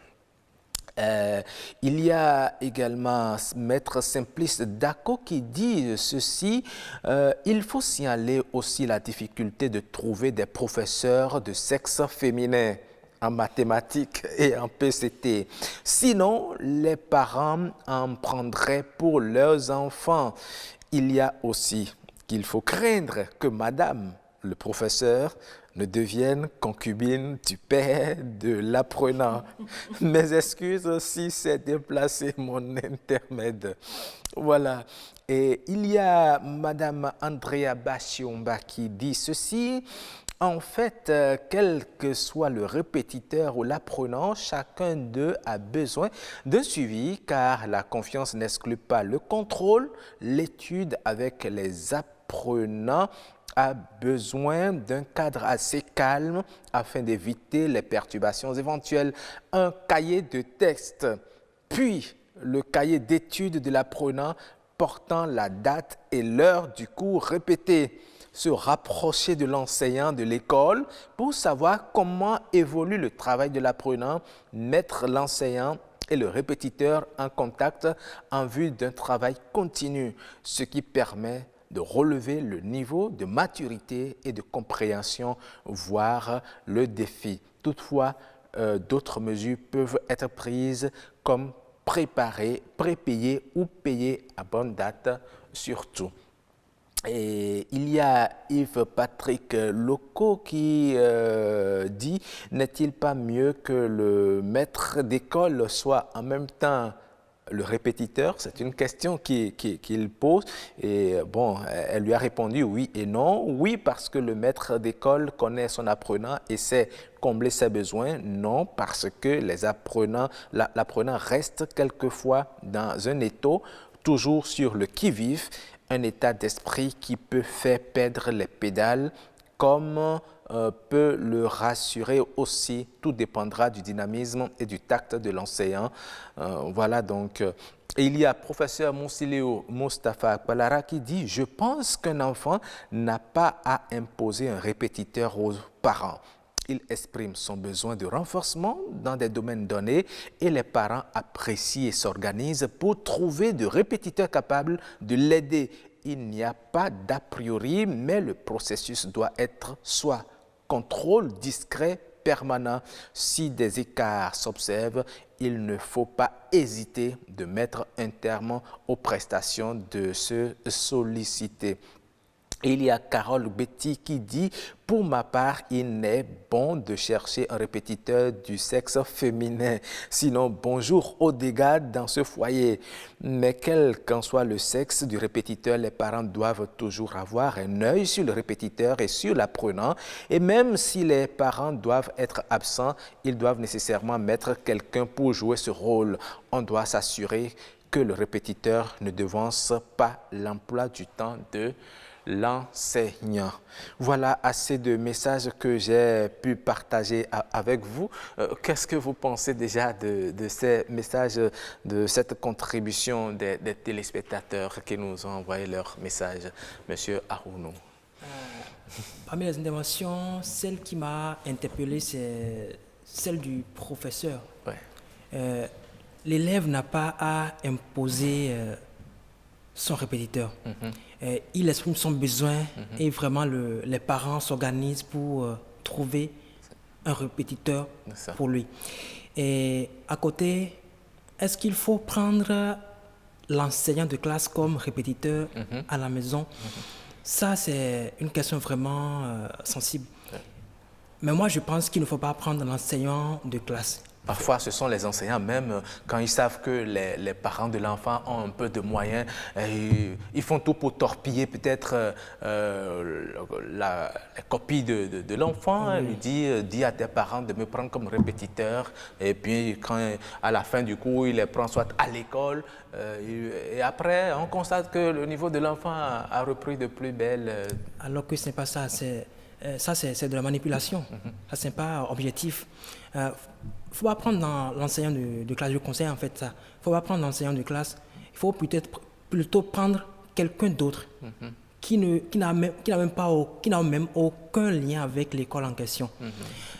Il y a également Maître Simplice Dako qui dit ceci, il faut signaler aussi la difficulté de trouver des professeurs de sexe féminin en mathématiques et en PCT. Sinon, les parents en prendraient pour leurs enfants. Il y a aussi qu'il faut craindre que madame, le professeur, ne devienne concubine du père de l'apprenant. Mes excuses si c'est déplacé mon intermède. Voilà. Et il y a madame Andrea Bachiomba qui dit ceci. En fait, quel que soit le répétiteur ou l'apprenant, chacun d'eux a besoin d'un suivi car la confiance n'exclut pas le contrôle. L'étude avec les apprenants a besoin d'un cadre assez calme afin d'éviter les perturbations éventuelles. Un cahier de texte, puis le cahier d'études de l'apprenant portant la date et l'heure du cours répété. Se rapprocher de l'enseignant de l'école pour savoir comment évolue le travail de l'apprenant, mettre l'enseignant et le répétiteur en contact en vue d'un travail continu, ce qui permet de relever le niveau de maturité et de compréhension, voire le défi. Toutefois, d'autres mesures peuvent être prises comme préparer, prépayer ou payer à bonne date surtout. Et il y a Yves-Patrick Loco qui dit « N'est-il pas mieux que le maître d'école soit en même temps le répétiteur ?» C'est une question qu'il pose. Et bon, elle lui a répondu oui et non. Oui, parce que le maître d'école connaît son apprenant et sait combler ses besoins. Non, parce que l'apprenant reste quelquefois dans un étau, toujours sur le qui-vive, un état d'esprit qui peut faire perdre les pédales, comme peut le rassurer aussi. Tout dépendra du dynamisme et du tact de l'enseignant. Voilà donc. Et il y a professeur Moussileo Mostafa Akbalara qui dit « Je pense qu'un enfant n'a pas à imposer un répétiteur aux parents. Il exprime son besoin de renforcement dans des domaines donnés et les parents apprécient et s'organisent pour trouver de répétiteurs capables de l'aider. Il n'y a pas d'a priori, mais le processus doit être soit contrôle discret, permanent. Si des écarts s'observent, il ne faut pas hésiter de mettre un terme aux prestations de se solliciter. » Et il y a Carole Betty qui dit « Pour ma part, il n'est bon de chercher un répétiteur du sexe féminin. Sinon, bonjour aux dégâts dans ce foyer. Mais quel qu'en soit le sexe du répétiteur, les parents doivent toujours avoir un œil sur le répétiteur et sur l'apprenant. Et même si les parents doivent être absents, ils doivent nécessairement mettre quelqu'un pour jouer ce rôle. On doit s'assurer que le répétiteur ne devance pas l'emploi du temps de l'enseignant. » Voilà assez de messages que j'ai pu partager avec vous. Qu'est-ce que vous pensez déjà de ces messages, de cette contribution des téléspectateurs qui nous ont envoyé leurs messages, Monsieur Arounou? Parmi les interventions, celle qui m'a interpellé, c'est celle du professeur. Ouais. L'élève n'a pas à imposer son répétiteur. Il exprime son besoin et vraiment les parents s'organisent pour trouver un répétiteur pour lui. Et à côté, est-ce qu'il faut prendre l'enseignant de classe comme répétiteur à la maison? Ça, c'est une question vraiment sensible. Mais moi, je pense qu'il ne faut pas prendre l'enseignant de classe. Parfois, ce sont les enseignants, même quand ils savent que les parents de l'enfant ont un peu de moyens, ils font tout pour torpiller peut-être la copie de l'enfant. Lui dit à tes parents de me prendre comme répétiteur. Et puis, à la fin du cours, il les prend soit à l'école. Et après, on constate que le niveau de l'enfant a repris de plus belle. Alors que ce n'est pas ça. Ça, c'est de la manipulation. Ça, ce n'est pas objectif. Il ne faut pas prendre l'enseignant de classe. Je conseille en fait ça. Il ne faut pas prendre l'enseignant de classe. Il faut peut-être plutôt prendre quelqu'un d'autre qui n'a même aucun lien avec l'école en question.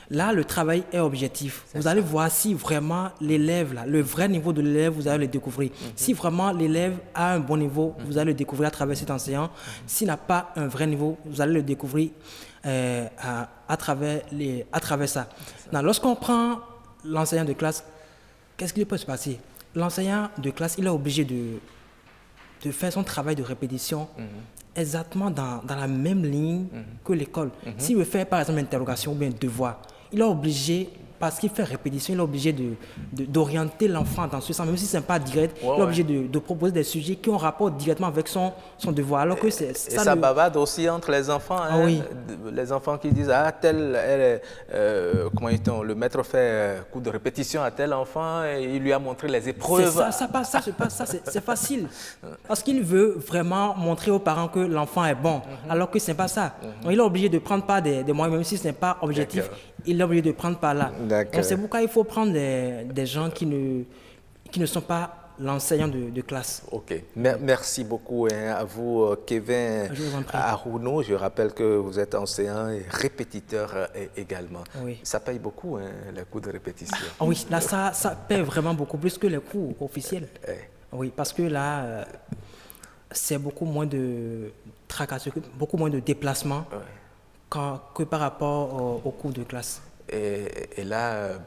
Là, le travail est objectif. Vous allez voir si vraiment l'élève, le vrai niveau de l'élève, vous allez le découvrir. Si vraiment l'élève a un bon niveau, vous allez le découvrir à travers cet enseignant. S'il n'a pas un vrai niveau, vous allez le découvrir à travers ça. Lorsqu'on prend l'enseignant de classe, qu'est-ce qui peut se passer? L'enseignant de classe, il est obligé de faire son travail de répétition exactement dans la même ligne que l'école. S'il veut faire par exemple une interrogation ou bien un devoir, il est obligé, parce qu'il fait répétition, il est obligé d'orienter l'enfant dans ce sens, même si ce n'est pas direct, il est obligé de proposer des sujets qui ont rapport directement avec son devoir. Alors que ça bavade aussi entre les enfants. Les enfants qui disent « Ah, le maître fait coup de répétition à tel enfant et il lui a montré les épreuves. » C'est facile. Parce qu'il veut vraiment montrer aux parents que l'enfant est bon, alors que ce n'est pas ça. Donc, il est obligé de prendre par des moyens, même si ce n'est pas objectif, il est obligé de prendre par là. Donc c'est pourquoi il faut prendre des gens qui ne sont pas l'enseignant de classe. Ok. Merci beaucoup à vous, Kevin Arounou. Je rappelle que vous êtes enseignant et répétiteur également. Oui. Ça paye beaucoup, les cours de répétition. Oui, là, ça paye vraiment beaucoup plus que les cours officiels. Oui, parce que là, c'est beaucoup moins de tracasseries, beaucoup moins de déplacements que par rapport aux cours de classe. Et là,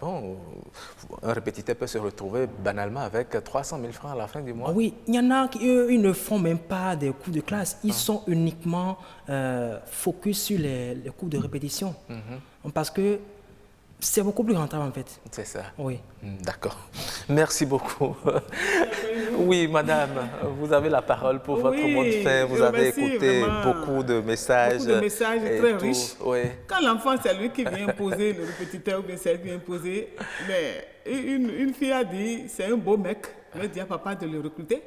un répétiteur peut se retrouver banalement avec 300 000 francs à la fin du mois. Oui, il y en a qui, eux, ils ne font même pas des cours de classe. Ils sont uniquement focus sur les cours de répétition. Parce que c'est beaucoup plus rentable en fait. C'est ça. Oui. D'accord. Merci beaucoup. Oui, madame, vous avez la parole pour votre mot de fin. Vous avez écouté beaucoup de messages. Beaucoup de messages très riches. Oui. Quand l'enfant, c'est lui qui vient poser le répétiteur ou bien c'est elle qui vient poser, mais une fille a dit, c'est un beau mec, elle dit à papa de le recruter.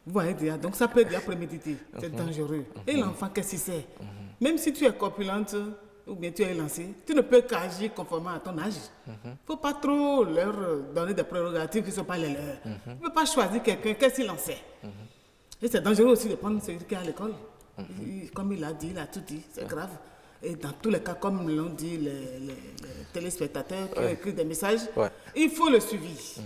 Vous voyez déjà, donc ça peut être déjà prémédité, c'est dangereux. Et l'enfant, qu'est-ce qu'il sait? Même si tu es corpulente, ou bien tu es lancé, tu ne peux qu'agir conformément à ton âge. Il ne faut pas trop leur donner des prérogatives qui ne sont pas les leurs. Tu ne peux pas choisir quelqu'un, qu'est-ce qu'il en sait. Et c'est dangereux aussi de prendre celui qui est à l'école. Comme il a dit, il a tout dit, c'est grave. Et dans tous les cas, comme l'ont dit les téléspectateurs qui ont écrit des messages, il faut le suivi.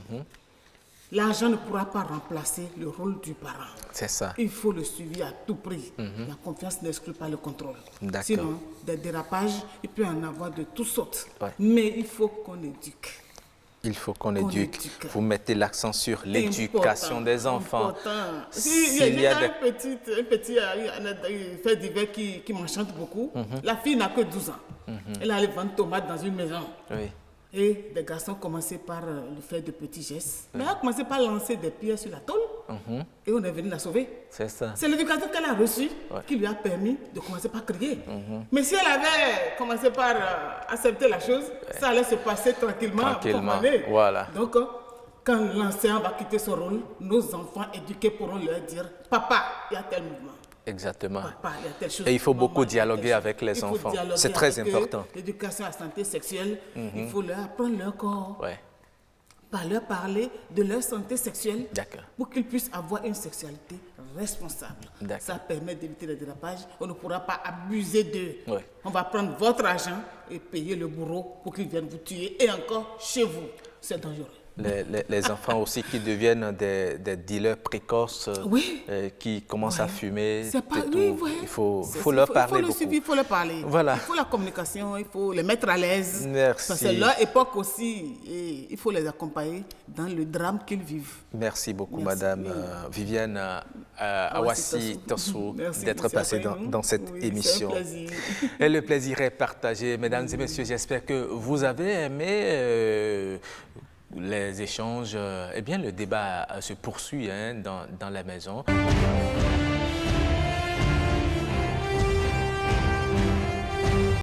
L'argent ne pourra pas remplacer le rôle du parent. C'est ça. Il faut le suivi à tout prix. La confiance n'exclut pas le contrôle. D'accord. Sinon, des dérapages, il peut y en avoir de toutes sortes. Mais il faut qu'on éduque. Il faut qu'on éduque. Vous mettez l'accent sur l'éducation des enfants. Il y a un petit fait divers qui m'enchante beaucoup. La fille n'a que 12 ans. Elle allait vendre tomates dans une maison. Et des garçons commençaient par le faire de petits gestes. Mais elle a commencé par lancer des pierres sur la tôle. Et on est venu la sauver. C'est ça. C'est l'éducation qu'elle a reçue qui lui a permis de commencer par crier. Mais si elle avait commencé par accepter la chose, ça allait se passer tranquillement. Voilà. Donc, quand l'enseignant va quitter son rôle, nos enfants éduqués pourront leur dire « Papa, il y a tel mouvement. » Exactement. Papa, il y a telle chose. Et il faut beaucoup dialoguer avec les enfants. C'est très important. L'éducation à la santé sexuelle, il faut leur apprendre leur corps. Par leur parler de leur santé sexuelle pour qu'ils puissent avoir une sexualité responsable. Ça permet d'éviter les dérapages. On ne pourra pas abuser d'eux. On va prendre votre argent et payer le bourreau pour qu'il vienne vous tuer et encore chez vous. C'est dangereux. Les enfants aussi qui deviennent des dealers précoces, qui commencent à fumer. Il faut leur parler beaucoup. Il faut leur parler. Voilà. Il faut la communication, il faut les mettre à l'aise. Merci. Parce que leur époque aussi, et il faut les accompagner dans le drame qu'ils vivent. Merci beaucoup, Madame Viviane Awassi Tossou, d'être passée dans cette émission. C'est un plaisir. Et le plaisir est partagé. Mesdames et messieurs, j'espère que vous avez aimé les échanges. Eh bien, le débat se poursuit dans la maison.